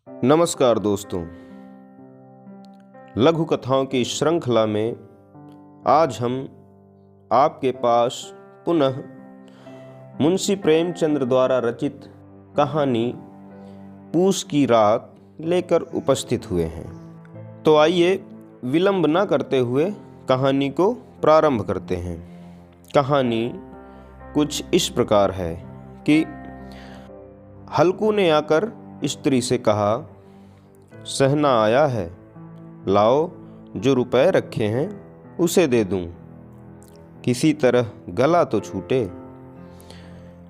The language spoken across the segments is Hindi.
नमस्कार दोस्तों, लघु कथाओं की श्रृंखला में आज हम आपके पास पुनः मुंशी प्रेमचंद द्वारा रचित कहानी पूस की रात लेकर उपस्थित हुए हैं। तो आइए विलंब न करते हुए कहानी को प्रारंभ करते हैं। कहानी कुछ इस प्रकार है कि हल्कू ने आकर स्त्री से कहा, सहना आया है, लाओ जो रुपए रखे हैं उसे दे दूं, किसी तरह गला तो छूटे।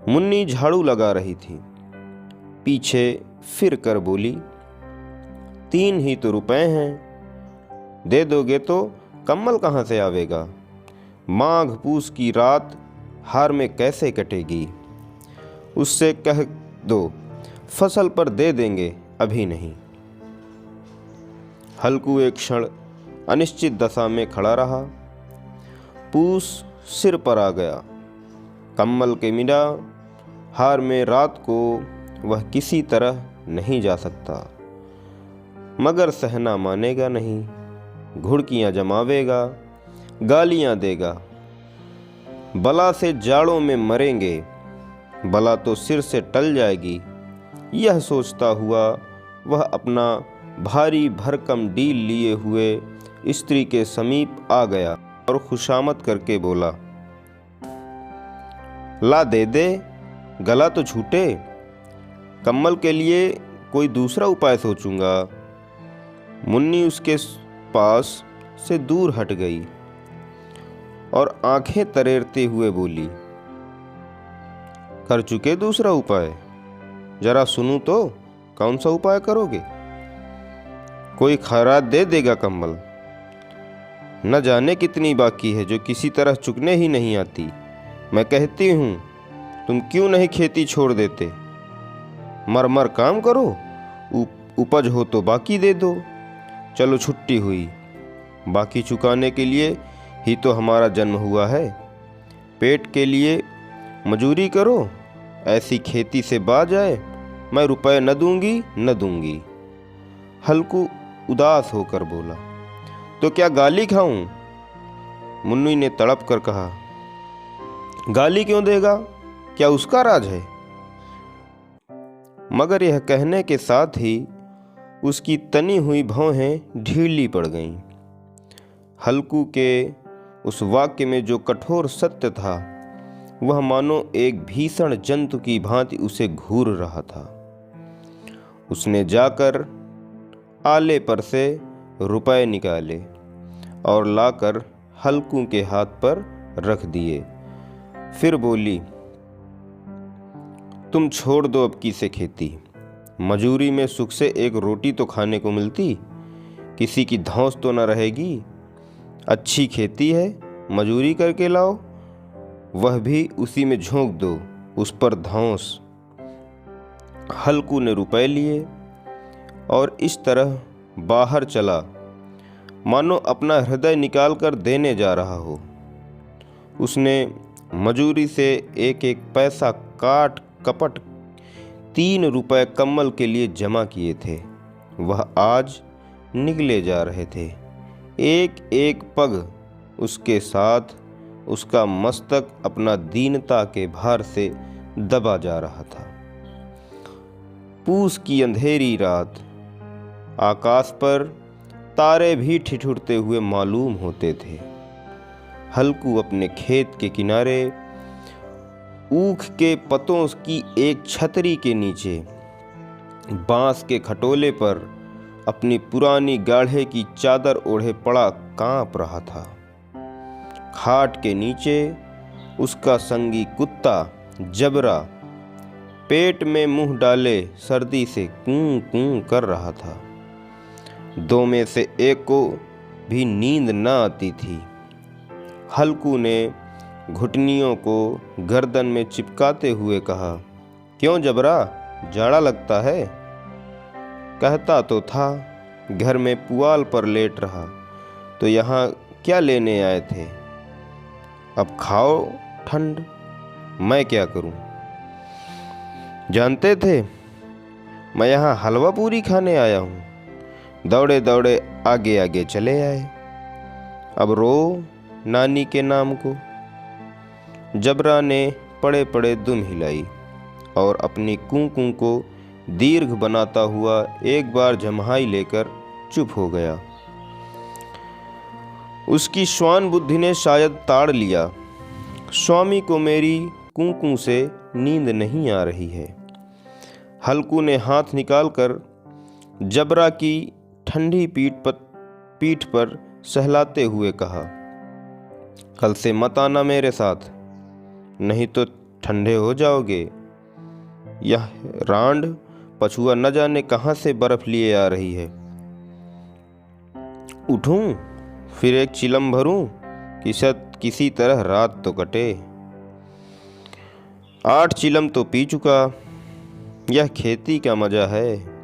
मुन्नी झाड़ू लगा रही थी, पीछे फिर कर बोली, 3 ही तो रुपए हैं, दे दोगे तो कम्बल कहाँ से आवेगा। माघ पूस की रात हार में कैसे कटेगी। उससे कह दो फसल पर दे देंगे, अभी नहीं। हल्कू एक क्षण अनिश्चित दशा में खड़ा रहा। पूस सिर पर आ गया, कम्बल के बिना हार में रात को वह किसी तरह नहीं जा सकता। मगर सहना मानेगा नहीं, घुड़कियां जमावेगा, गालियां देगा। बला से जाड़ों में मरेंगे, बला तो सिर से टल जाएगी। यह सोचता हुआ वह अपना भारी भरकम डील लिए हुए स्त्री के समीप आ गया और खुशामद करके बोला, ला दे दे, गला तो छूटे। कम्बल के लिए कोई दूसरा उपाय सोचूंगा। मुन्नी उसके पास से दूर हट गई और आंखें तरेरते हुए बोली, कर चुके दूसरा उपाय, जरा सुनूं तो कौन सा उपाय करोगे। कोई खैरात दे देगा कम्बल, न जाने कितनी बाकी है जो किसी तरह चुकने ही नहीं आती। मैं कहती हूँ तुम क्यों नहीं खेती छोड़ देते, मर मर काम करो, उपज हो तो बाकी दे दो। चलो छुट्टी हुई, बाकी चुकाने के लिए ही तो हमारा जन्म हुआ है। पेट के लिए मजूरी करो, ऐसी खेती से बाज आए, मैं रुपए न दूंगी। हल्कू उदास होकर बोला, तो क्या गाली खाऊं। मुन्नी ने तड़प कर कहा, गाली क्यों देगा, क्या उसका राज है। मगर यह कहने के साथ ही उसकी तनी हुई भौहें ढीली पड़ गईं। हल्कू के उस वाक्य में जो कठोर सत्य था वह मानो एक भीषण जंतु की भांति उसे घूर रहा था। उसने जाकर आले पर से रुपए निकाले और लाकर हल्कू के हाथ पर रख दिए। फिर बोली, तुम छोड़ दो अब की से खेती। मजूरी में सुख से एक रोटी तो खाने को मिलती, किसी की धौंस तो न रहेगी। अच्छी खेती है, मजूरी करके लाओ, वह भी उसी में झोंक दो, उस पर धौंस। हल्कू ने रुपए लिए और इस तरह बाहर चला मानो अपना हृदय निकाल कर देने जा रहा हो। उसने मजूरी से एक एक पैसा काट कपट 3 रुपए कम्बल के लिए जमा किए थे। वह आज निकले जा रहे थे। एक एक पग उसके साथ उसका मस्तक अपना दीनता के भार से दबा जा रहा था। पूस की अंधेरी रात, आकाश पर तारे भी ठिठुरते हुए मालूम होते थे। हल्कू अपने खेत के किनारे ऊख के पतों की एक छतरी के नीचे बांस के खटोले पर अपनी पुरानी गाढ़े की चादर ओढ़े पड़ा कांप रहा था। खाट के नीचे उसका संगी कुत्ता जबरा पेट में मुंह डाले सर्दी से कूं कूं कर रहा था। 2 में से एक को भी नींद न आती थी। हल्कू ने घुटनियों को गर्दन में चिपकाते हुए कहा, क्यों जबरा, जाड़ा लगता है। कहता तो था घर में पुआल पर लेट रहा, तो यहाँ क्या लेने आए थे। अब खाओ ठंड, मैं क्या करूं। जानते थे मैं यहाँ हलवा पूरी खाने आया हूँ। दौड़े दौड़े आगे आगे चले आए। अब रो नानी के नाम को। जबरा ने पड़े पड़े दुम हिलाई और अपनी कूं कूं को दीर्घ बनाता हुआ एक बार जम्हाई लेकर चुप हो गया। उसकी श्वान बुद्धि ने शायद ताड़ लिया, स्वामी को मेरी कूं कूं से नींद नहीं आ रही है। हल्कू ने हाथ निकालकर जबरा की ठंडी पीठ पर सहलाते हुए कहा, कल से मत आना मेरे साथ, नहीं तो ठंडे हो जाओगे। यह रांड पछुआ न जाने कहाँ से बर्फ लिए आ रही है। उठूं फिर एक चिलम भरूं कि किसी तरह रात तो कटे। 8 चिलम तो पी चुका। यह खेती का मजा है।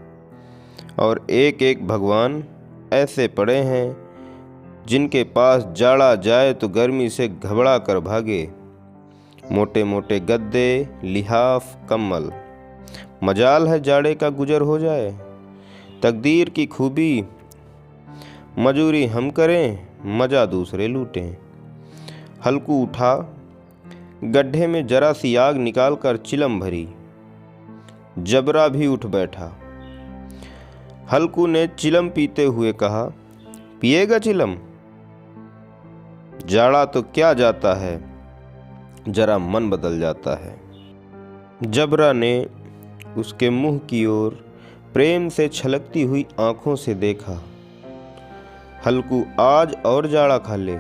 और एक एक भगवान ऐसे पड़े हैं जिनके पास जाड़ा जाए तो गर्मी से घबरा कर भागे। मोटे मोटे गद्दे, लिहाफ, कम्बल। मजाल है जाड़े का गुजर हो जाए। तकदीर की खूबी, मजूरी हम करें, मजा दूसरे लूटें। हल्कू उठा, गड्ढे में जरा सी आग निकालकर चिलम भरी। जबरा भी उठ बैठा। हल्कू ने चिलम पीते हुए कहा, पिएगा चिलम? जाड़ा तो क्या जाता है, जरा मन बदल जाता है। जबरा ने उसके मुंह की ओर प्रेम से छलकती हुई आंखों से देखा। हल्कू आज और जाड़ा खा ले।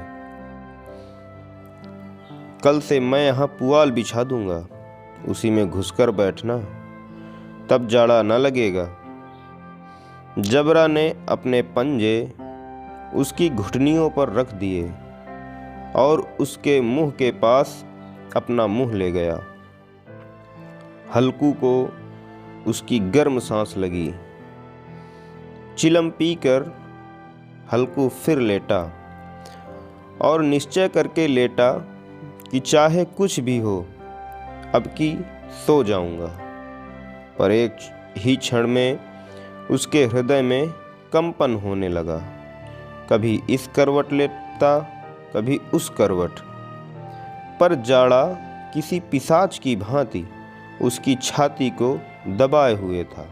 कल से मैं यहाँ पुआल बिछा दूंगा, उसी में घुसकर बैठना, तब जाड़ा न लगेगा। जबरा ने अपने पंजे उसकी घुटनियों पर रख दिए और उसके मुंह के पास अपना मुंह ले गया। हल्कू को उसकी गर्म सांस लगी। चिलम पीकर हल्कू फिर लेटा और निश्चय करके लेटा कि चाहे कुछ भी हो, अब की सो जाऊंगा। पर एक ही क्षण में उसके हृदय में कंपन होने लगा। कभी इस करवट लेता, कभी उस करवट, पर जाड़ा किसी पिशाच की भांति उसकी छाती को दबाए हुए था।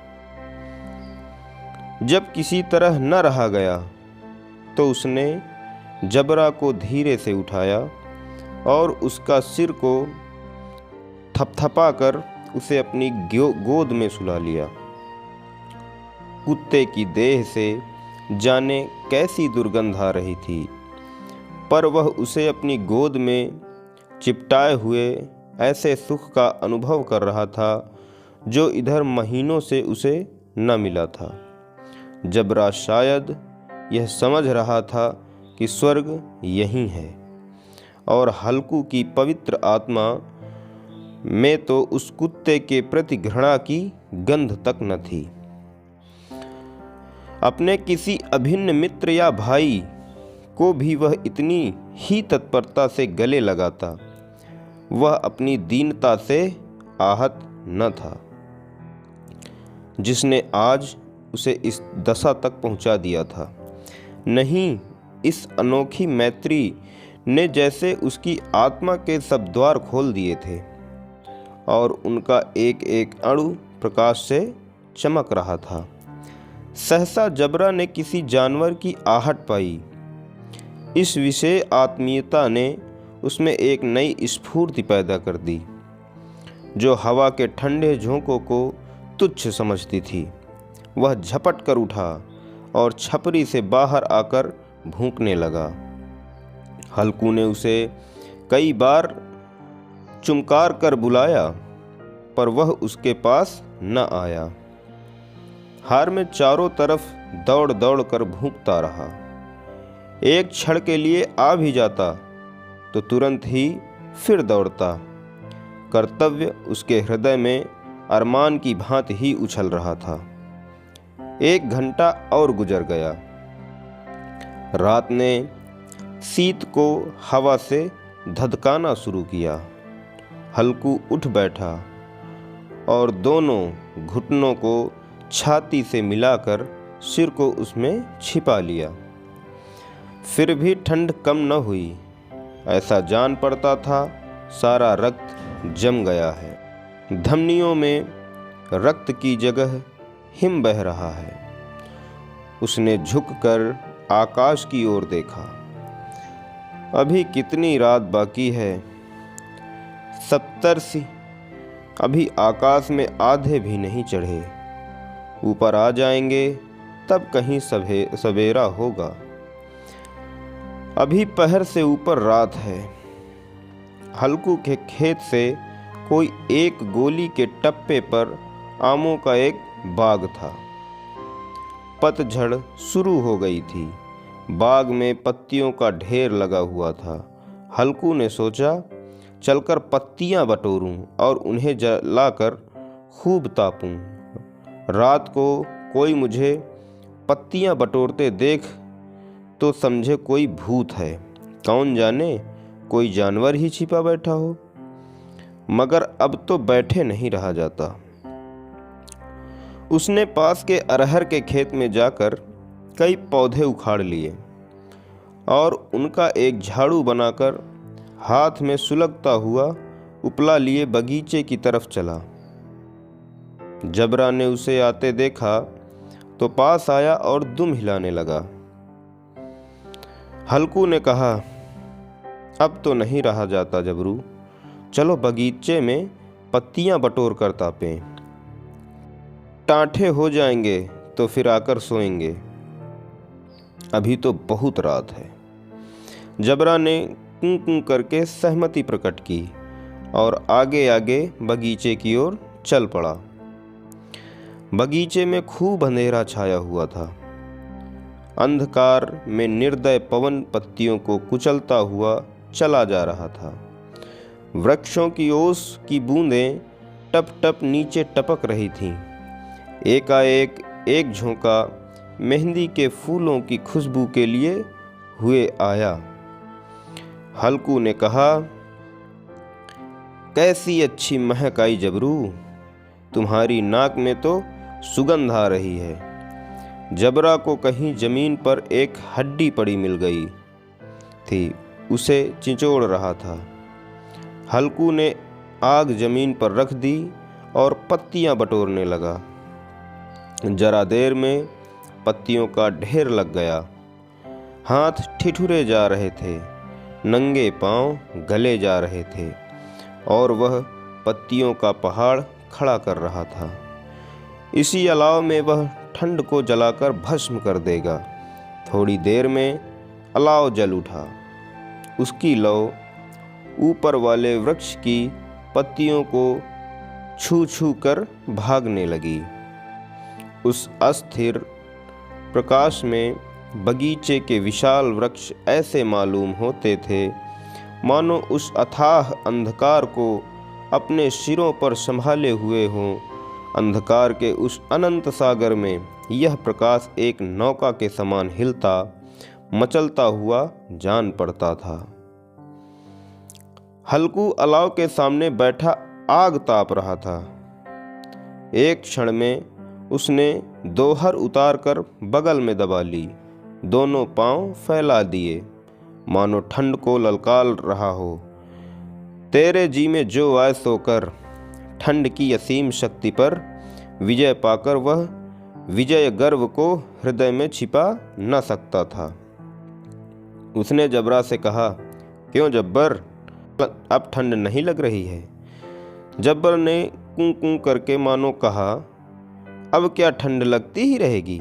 जब किसी तरह न रहा गया तो उसने जबरा को धीरे से उठाया और उसका सिर को थपथपाकर उसे अपनी गोद में सुला लिया। कुत्ते की देह से जाने कैसी दुर्गंध आ रही थी, पर वह उसे अपनी गोद में चिपटाए हुए ऐसे सुख का अनुभव कर रहा था जो इधर महीनों से उसे न मिला था। जबरा शायद यह समझ रहा था कि स्वर्ग यहीं है और हल्कू की पवित्र आत्मा में तो उस कुत्ते के प्रति घृणा की गंध तक न थी। अपने किसी अभिन्न मित्र या भाई को भी वह इतनी ही तत्परता से गले लगाता। वह अपनी दीनता से आहत न था जिसने आज उसे इस दशा तक पहुंचा दिया था। नहीं, इस अनोखी मैत्री ने जैसे उसकी आत्मा के सब द्वार खोल दिए थे और उनका एक एक अणु प्रकाश से चमक रहा था। सहसा जबरा ने किसी जानवर की आहट पाई। इस विशेष आत्मीयता ने उसमें एक नई स्फूर्ति पैदा कर दी जो हवा के ठंडे झोंकों को तुच्छ समझती थी। वह झपट कर उठा और छपरी से बाहर आकर भूंकने लगा। हल्कू ने उसे कई बार चुमकार कर बुलाया पर वह उसके पास न आया। हार में चारों तरफ दौड़ दौड़ कर भूंकता रहा। एक क्षण के लिए आ भी जाता तो तुरंत ही फिर दौड़ता। कर्तव्य उसके हृदय में अरमान की भांति ही उछल रहा था। 1 घंटा और गुजर गया। रात ने शीत को हवा से धधकाना शुरू किया। हल्कू उठ बैठा और दोनों घुटनों को छाती से मिलाकर सिर को उसमें छिपा लिया। फिर भी ठंड कम न हुई। ऐसा जान पड़ता था सारा रक्त जम गया है। धमनियों में रक्त की जगह हिम बह रहा है। उसने झुककर आकाश की ओर देखा। अभी कितनी रात बाकी है? 70 अभी आकाश में आधे भी नहीं चढ़े। ऊपर आ जाएंगे तब कहीं सवेरा होगा। अभी पहर से ऊपर रात है। हल्कू के खेत से कोई एक गोली के टप्पे पर आमों का एक बाग था। पतझड़ शुरू हो गई थी। बाग में पत्तियों का ढेर लगा हुआ था। हल्कू ने सोचा, चलकर पत्तियां बटोरूं और उन्हें जलाकर खूब तापूं। रात को कोई मुझे पत्तियां बटोरते देख तो समझे कोई भूत है। कौन जाने कोई जानवर ही छिपा बैठा हो। मगर अब तो बैठे नहीं रहा जाता। उसने पास के अरहर के खेत में जाकर कई पौधे उखाड़ लिए और उनका एक झाड़ू बनाकर हाथ में सुलगता हुआ उपला लिए बगीचे की तरफ चला। जबरा ने उसे आते देखा तो पास आया और दुम हिलाने लगा। हल्कू ने कहा, अब तो नहीं रहा जाता जबरू, चलो बगीचे में पत्तियां बटोर कर तापें। टाँठे हो जाएंगे तो फिर आकर सोएंगे। अभी तो बहुत रात है। जबरा ने कूं कूं करके सहमति प्रकट की और आगे आगे बगीचे की ओर चल पड़ा। बगीचे में खूब अंधेरा छाया हुआ था। अंधकार में निर्दय पवन पत्तियों को कुचलता हुआ चला जा रहा था। वृक्षों की ओस की बूंदें टप टप नीचे टपक रही थीं। एकाएक एक झोंका मेहंदी के फूलों की खुशबू के लिए हुए आया। हल्कू ने कहा, कैसी अच्छी महक आई जबरू, तुम्हारी नाक में तो सुगंध आ रही है। जबरा को कहीं जमीन पर एक हड्डी पड़ी मिल गई थी, उसे चिंचोड़ रहा था। हल्कू ने आग जमीन पर रख दी और पत्तियां बटोरने लगा। जरा देर में पत्तियों का ढेर लग गया। हाथ ठिठुरे जा रहे थे, नंगे पांव गले जा रहे थे और वह पत्तियों का पहाड़ खड़ा कर रहा था। इसी अलाव में वह ठंड को जलाकर भस्म कर देगा। थोड़ी देर में अलाव जल उठा। उसकी लौ ऊपर वाले वृक्ष की पत्तियों को छू छू कर भागने लगी। उस अस्थिर प्रकाश में बगीचे के विशाल वृक्ष ऐसे मालूम होते थे मानो उस अथाह अंधकार को अपने सिरों पर संभाले हुए हों। अंधकार के उस अनंत सागर में यह प्रकाश एक नौका के समान हिलता मचलता हुआ जान पड़ता था। हल्कू अलाव के सामने बैठा आग ताप रहा था। एक क्षण में उसने दोहर उतारकर बगल में दबा ली। दोनों पांव फैला दिए मानो ठंड को ललकार रहा हो। तेरे जी में जो आए सो कर। ठंड की असीम शक्ति पर विजय पाकर वह विजय गर्व को हृदय में छिपा न सकता था। उसने जबरा से कहा, क्यों जब्बर, अब ठंड नहीं लग रही है? जब्बर ने कूं कूं करके मानो कहा, अब क्या ठंड लगती ही रहेगी?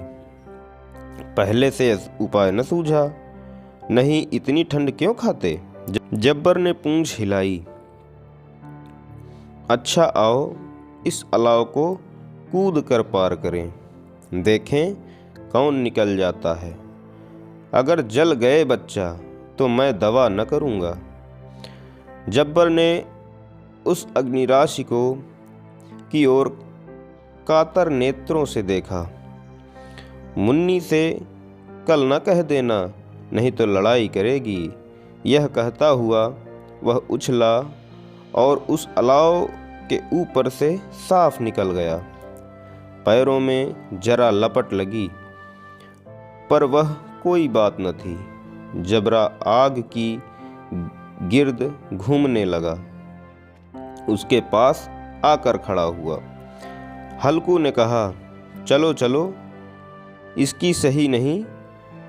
पहले से उपाय न सूझा। नहीं, इतनी ठंड क्यों खाते? जब्बर ने पूंछ हिलाई। अच्छा आओ इस अलाव को कूद कर पार करें, देखें कौन निकल जाता है। अगर जल गए बच्चा तो मैं दवा न करूँगा। जब्बर ने उस अग्निराशि को की ओर कातर नेत्रों से देखा। मुन्नी से कल न कह देना, नहीं तो लड़ाई करेगी। यह कहता हुआ वह उछला और उस अलाव के ऊपर से साफ निकल गया। पैरों में जरा लपट लगी, पर वह कोई बात न थी। जबरा आग की गिर्द घूमने लगा, उसके पास आकर खड़ा हुआ। हल्कू ने कहा, चलो चलो, इसकी सही नहीं,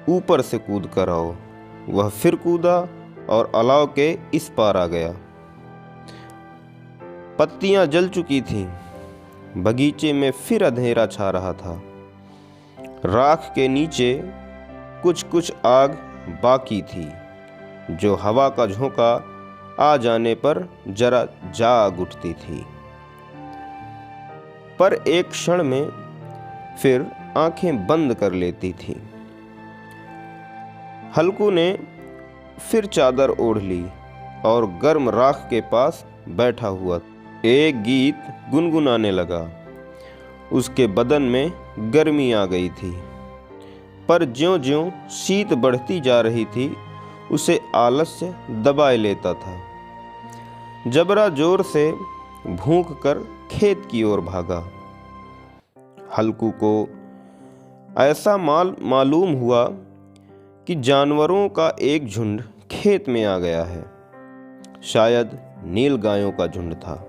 ऊपर से कूद कर आओ। वह फिर कूदा और अलाव के इस पार आ गया। पत्तियां जल चुकी थीं, बगीचे में फिर अंधेरा छा रहा था। राख के नीचे कुछ कुछ आग बाकी थी, जो हवा का झोंका आ जाने पर जरा जाग उठती थी, पर एक क्षण में फिर आंखें बंद कर लेती थी। हल्कू ने फिर चादर ओढ़ ली और गर्म राख के पास बैठा हुआ एक गीत गुनगुनाने लगा। उसके बदन में गर्मी आ गई थी, पर ज्यों-ज्यों शीत बढ़ती जा रही थी, उसे आलस्य दबाए लेता था। जबरा जोर से भूख कर खेत की ओर भागा। हल्कू को ऐसा मालूम हुआ कि जानवरों का एक झुंड खेत में आ गया है। शायद नील गायों का झुंड था।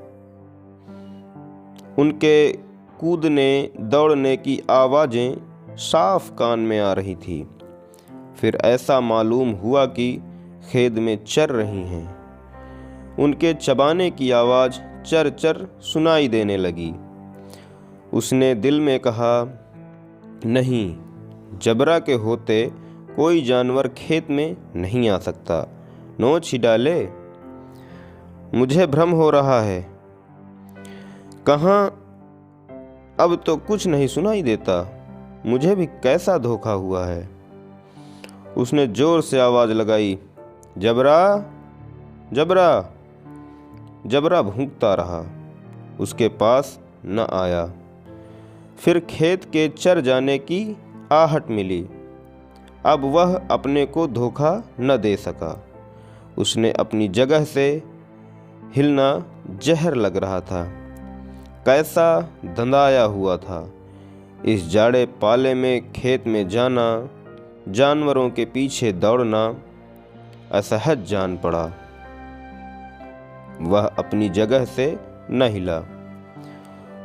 उनके कूदने दौड़ने की आवाज़ें साफ कान में आ रही थी। फिर ऐसा मालूम हुआ कि खेत में चर रही हैं। उनके चबाने की आवाज़ चर चर सुनाई देने लगी। उसने दिल में कहा, नहीं, जबरा के होते कोई जानवर खेत में नहीं आ सकता। नोच ही डाले, मुझे भ्रम हो रहा है। कहाँ, अब तो कुछ नहीं सुनाई देता। मुझे भी कैसा धोखा हुआ है। उसने जोर से आवाज़ लगाई, जबरा, जबरा। जबरा भूंकता रहा, उसके पास न आया। फिर खेत के चर जाने की आहट मिली। अब वह अपने को धोखा न दे सका। उसने अपनी जगह से हिलना जहर लग रहा था। कैसा धंधाया हुआ था। इस जाड़े पाले में खेत में जाना, जानवरों के पीछे दौड़ना असहज जान पड़ा। वह अपनी जगह से न हिला।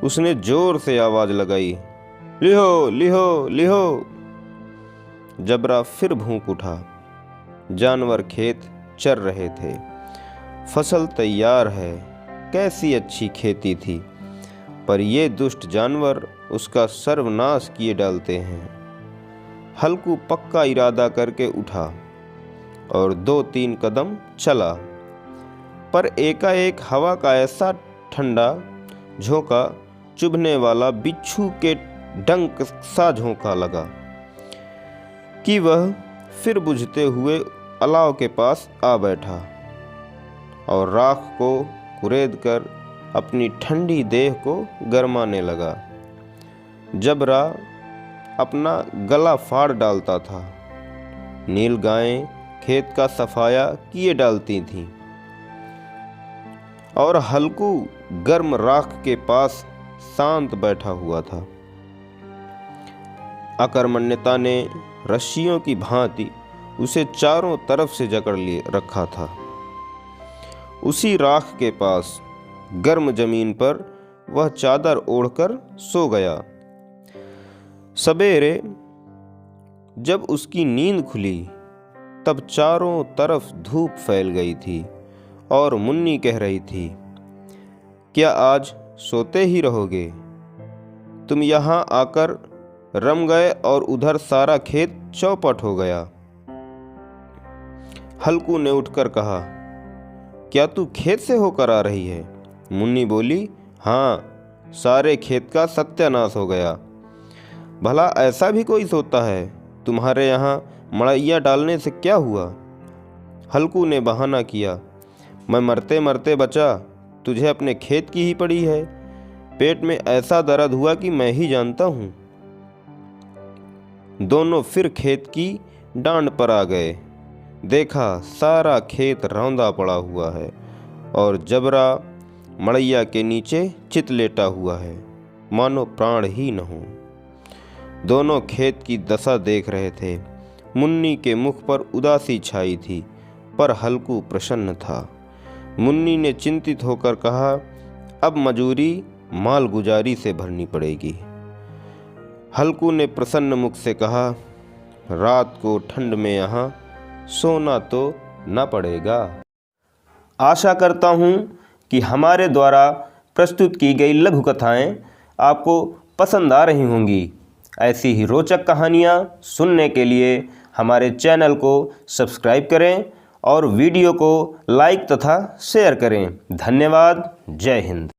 उसने जोर से आवाज लगाई, लिहो लिहो लिहो। जबरा फिर भूंक उठा। जानवर खेत चर रहे थे। फसल तैयार है। कैसी अच्छी खेती थी, पर ये दुष्ट जानवर उसका सर्वनाश किए डालते हैं। हल्कू पक्का इरादा करके उठा और 2-3 कदम चला, पर एकाएक हवा का ऐसा ठंडा झोंका, चुभने वाला बिच्छू के डंक सा झोंका लगा कि वह फिर बुझते हुए अलाव के पास आ बैठा और राख को कुरेद कर अपनी ठंडी देह को गरमाने लगा। जबरा अपना गला फाड़ डालता था। नील गायें खेत का सफाया किए डालती थीं और हल्कू गर्म राख के पास शांत बैठा हुआ था। अकर्मण्यता ने रस्सियों की भांति उसे चारों तरफ से जकड़ लिए रखा था। उसी राख के पास गर्म जमीन पर वह चादर ओढ़कर सो गया। सवेरे जब उसकी नींद खुली, तब चारों तरफ धूप फैल गई थी और मुन्नी कह रही थी, क्या आज सोते ही रहोगे? तुम यहाँ आकर रम गए और उधर सारा खेत चौपट हो गया। हल्कू ने उठकर कहा, क्या तू खेत से होकर आ रही है? मुन्नी बोली, हाँ, सारे खेत का सत्यानाश हो गया। भला ऐसा भी कोई सोता है? तुम्हारे यहाँ मड़ैया डालने से क्या हुआ? हल्कू ने बहाना किया, मैं मरते मरते बचा, तुझे अपने खेत की ही पड़ी है। पेट में ऐसा दर्द हुआ कि मैं ही जानता हूँ। दोनों फिर खेत की डांड पर आ गए। देखा सारा खेत रौंदा पड़ा हुआ है और जबरा मड़ैया के नीचे चित लेटा हुआ है। मानो प्राण ही न हो। दोनों खेत की दशा देख रहे थे। मुन्नी के मुख पर उदासी छाई थी, पर हल्कू प्रसन्न था। मुन्नी ने चिंतित होकर कहा, अब मजूरी मालगुजारी से भरनी पड़ेगी। हल्कू ने प्रसन्न मुख से कहा, रात को ठंड में यहाँ सोना तो न पड़ेगा। आशा करता हूँ कि हमारे द्वारा प्रस्तुत की गई लघु कथाएँ आपको पसंद आ रही होंगी। ऐसी ही रोचक कहानियाँ सुनने के लिए हमारे चैनल को सब्सक्राइब करें और वीडियो को लाइक तथा शेयर करें। धन्यवाद। जय हिंद।